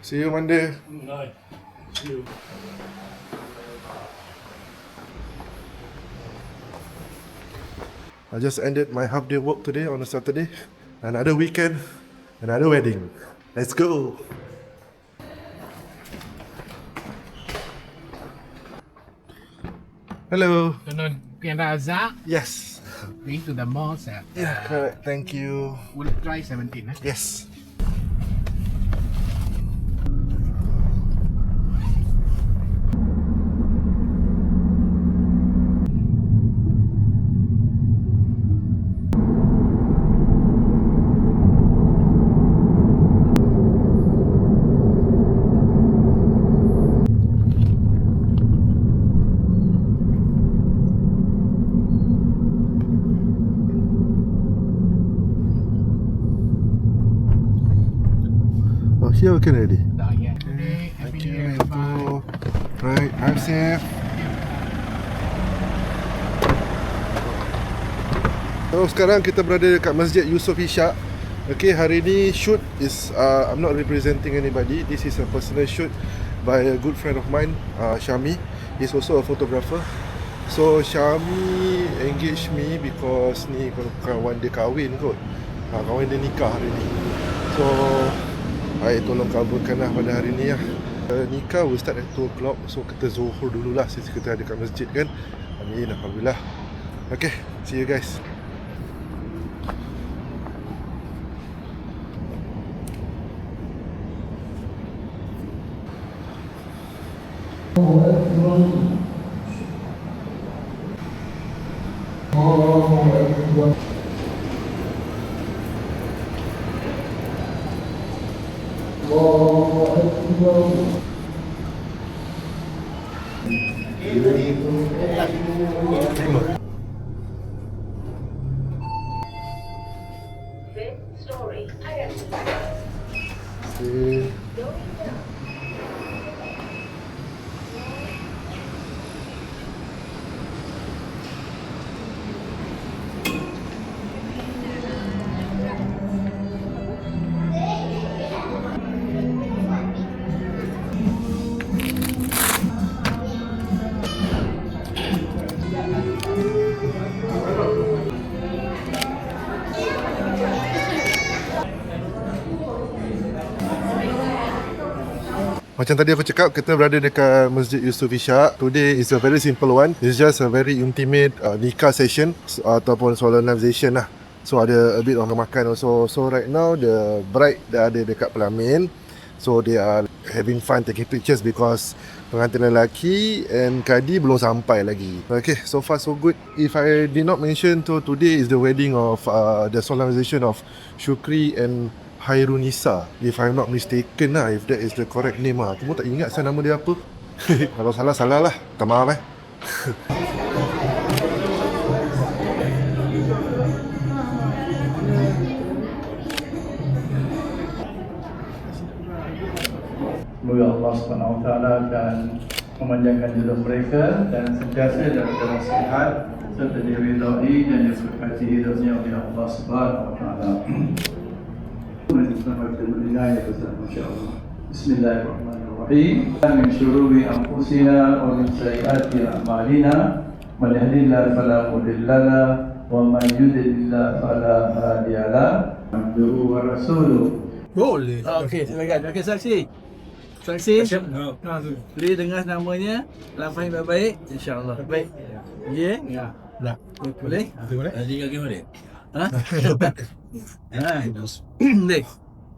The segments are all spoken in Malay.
See you Monday. Bye. See you. I just ended my half day work today on a Saturday. Another weekend, another wedding. Let's go. Hello. Afternoon. Pianda Azhar, Yes. going to the mall, sir. Yeah, correct. Thank you. We'll try 17. Yes. Oh, here we can already. Yeah. Today, happy Thank New you. Year. Bye. Right, drive safe. So sekarang kita berada dekat Masjid Yusof Ishak. Okay, hari ni shoot is I'm not representing anybody. This is a personal shoot by a good friend of mine, Syami. He's also a photographer. So Syami engage me because ni kawan dia kahwin kot. Kawan dia nikah hari ni. So I tolong coverkan lah pada hari ni lah. Nikah will start at 2 o'clock. So kita zuhur dululah since kita ada kat masjid kan. Amin, Alhamdulillah. Okay, see you guys. Story. See. Macam tadi aku cakap, kita berada dekat Masjid Yusof Ishak. Today is a very simple one. It's just a very intimate nikah session ataupun solemnization lah. So ada a bit of makan also. So right now the bride dah ada dekat pelamin. So they are having fun taking pictures because pengantin lelaki and kadi belum sampai lagi. Okay, so far so good. If I did not mention, today is the wedding of the solemnization of Syukri and Hairunisa, if I'm not mistaken lah, if that is the correct name lah. Aku pun tak ingat saya nama dia apa. Kalau salah, salah lah. Tak maaf eh. Semoga Allah SWT akan memanjangkan hidup mereka dan sentiasa dalam sihat serta diridhai dan diberkati hidupnya oleh Allah SWT. Selamat mendengar bersama insya-Allah. Bismillahirrahmanirrahim. Min syururi anfusina wa min sayyiati a'malina. Man yahdihillahu fala mudilla lahu wa man yudlil fala hadiya lahu. Abduhu wa rasuluhu. Boleh. Okey, silakan. Okey, saksi. Saksi. Boleh dengar namanya, lafaz baik-baik, insya-Allah. Baik. Ya. Ya. Dah. Boleh? Boleh. Lagi mana? Ha? Baik.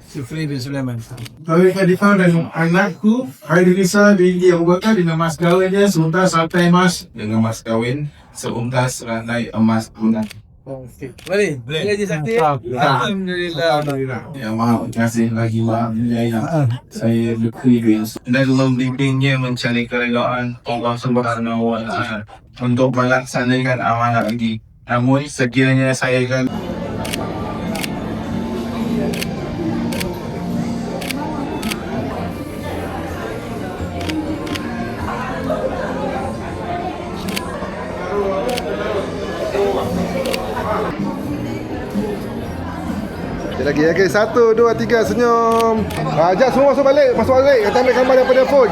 Syukri bin Sulaiman. Kawin Khadifah dan anakku Hairunisa binti Abu Bakar dengan mas kawinnya seuntas rantai emas dengan mas kawin seuntas rantai emas tunai. Okey. Boleh. Boleh je sakti. Alhamdulillah. Ya maaf, terima kasih lagi maaf yang saya berkeringat dan membimbingnya mencari keredaan Allah Subhanahu Wa Taala untuk melaksanakan amanah ini. Namun sekiranya saya kan Sekali lagi. Okay, 1, 2, 3, senyum. Jap, semua masuk balik. Kita ambil gambar daripada phone.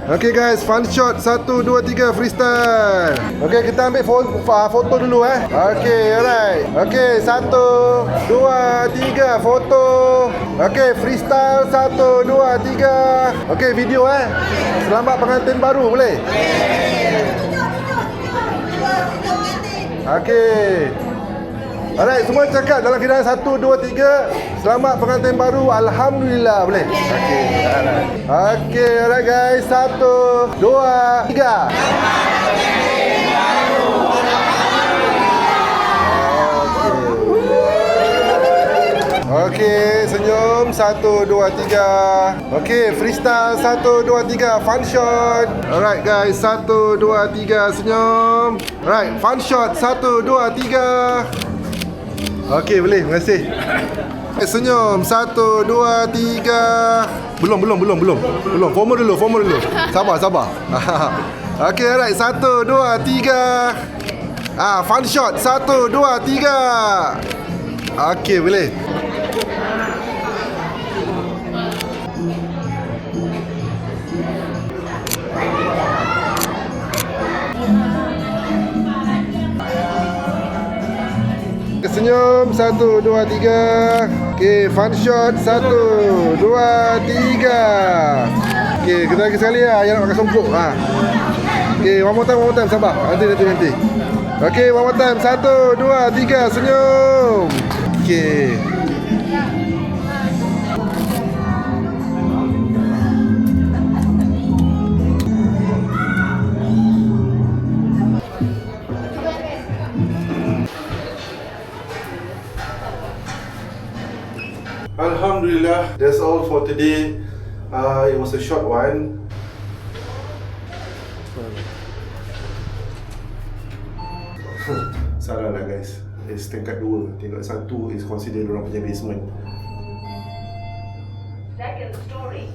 Okay guys, fun shot 1, 2, 3 freestyle. Okay, kita ambil foto dulu Okay, alright. Okay, 1, 2, 3 foto. Okay, freestyle 1, 2, 3. Okay, video Selamat pengantin baru, boleh? Okay. Alright, semua cakap dalam kiraan 1, 2, 3. Selamat pengantin baru, Alhamdulillah, boleh? Okay, alright. Okay, alright guys, 1, 2, 3. Okay, senyum 1, 2, 3. Okay, freestyle 1, 2, 3. Fun shot. Alright guys, 1, 2, 3. Senyum. Alright, fun shot 1, 2, 3. Okey, boleh. Terima kasih. Senyum 1, 2, 3. Belum. Formal dulu. Sabar. Okey, alright. 1, 2, 3. Fun shot 1, 2, 3. Okey, boleh. Senyum 1, 2, 3. Okey, fun shot 1, 2, 3. Okey, kita lagi sekali yang nak makan songkok. Okey, one more time, sabar. Nanti. Okey, one more time. 1, 2, 3, senyum. Okey. Alhamdulillah, that's all for today. It was a short one. Salah lah guys. It's tingkat 2. Tingkat 1 is considered orang punya basement. Second story.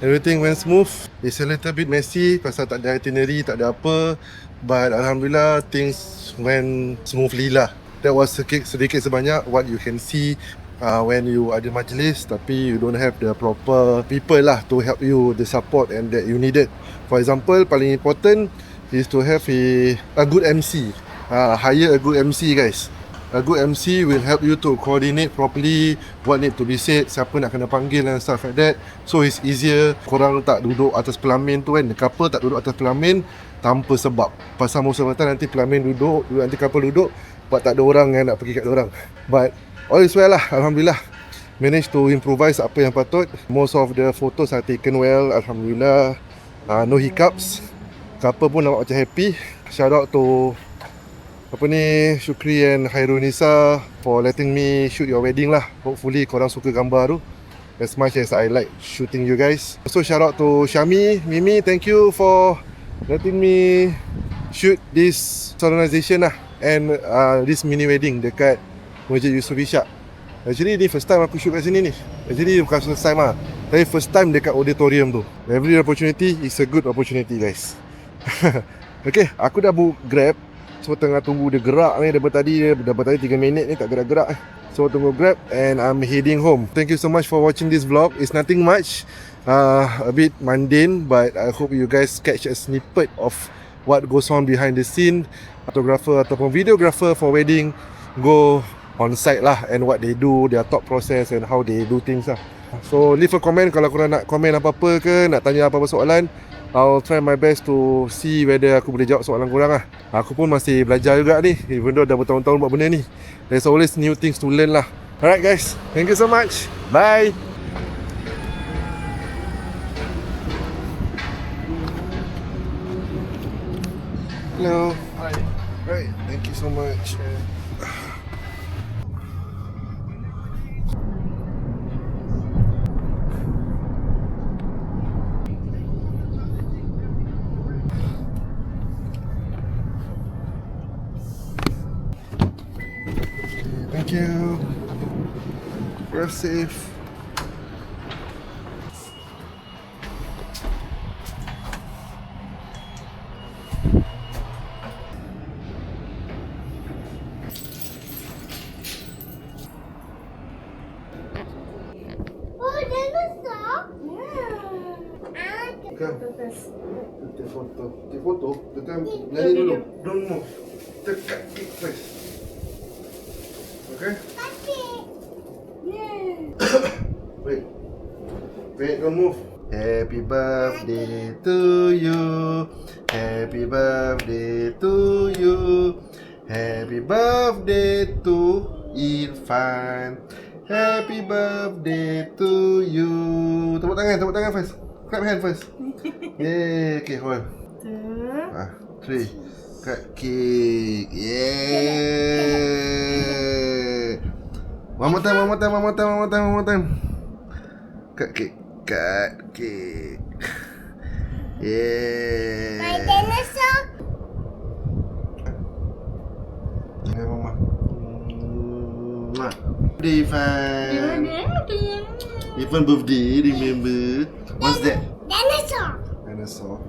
Everything went smooth. It's a little bit messy pasal tak ada itinerary, tak ada apa. But Alhamdulillah, things went smoothly lah. That was sedikit sebanyak what you can see when you ada majlis tapi you don't have the proper people lah to help you, the support and that you needed. For example, paling important is to have a good MC. Hire a good MC guys. A good MC will help you to coordinate properly what need to be said, siapa nak kena panggil and stuff like that. So it's easier. Korang tak duduk atas pelamin tu kan. The couple tak duduk atas pelamin tanpa sebab. Pasal most of the time nanti pelamin duduk, nanti couple duduk, but tak ada orang yang nak pergi kat orang. But all is well lah, Alhamdulillah. Managed to improvise apa yang patut. Most of the photos are taken well, Alhamdulillah. No hiccups. Couple pun nampak macam happy. Shout out to Syukri and Khairunisa for letting me shoot your wedding lah. Hopefully korang suka gambar tu as much as I like shooting you guys. Also shout out to Syami, Mimi, thank you for letting me shoot this solemnization lah and this mini wedding dekat Masjid Yusof Ishak. Actually ni first time aku shoot kat sini ni. Actually bukan first time lah, tapi first time dekat auditorium tu. Every opportunity is a good opportunity guys. Okay, aku dah book Grab. So tengah tunggu dia gerak ni daripada tadi 3 minit ni tak gerak-gerak. So tunggu Grab and I'm heading home. Thank you so much for watching this vlog. It's nothing much, a bit mundane, but I hope you guys catch a snippet of what goes on behind the scene. Photographer ataupun videographer for wedding go on site lah and what they do, their thought process and how they do things lah. So leave a comment kalau korang nak komen apa-apa ke, nak tanya apa-apa soalan. I'll try my best to see whether aku boleh jawab soalan korang lah. Aku pun masih belajar juga ni, even though dah bertahun-tahun buat benda ni. There's always new things to learn lah. Alright guys, thank you so much. Bye. Hello. Hi. Right, thank you so much. Thank you. Drive safe. Oh, dinosaur? Tekan. Take foto. Take foto. Tekan. Nyanyi dulu. Don't move. Tekan kick first. Okay? Wait. Wait, don't move. Happy birthday to you. Happy birthday to you. Happy birthday to Irfan. Happy birthday to you. Tepuk tangan first. Clap hand first. Yay, okay, hold. 3. Cut cake. Yeah. One more time. Cut cake. Yeah. My dinosaur? Yeah, Mama. Birthday, Irfan. Irfan birthday, remember? What's that? Dinosaur. Dinosaur.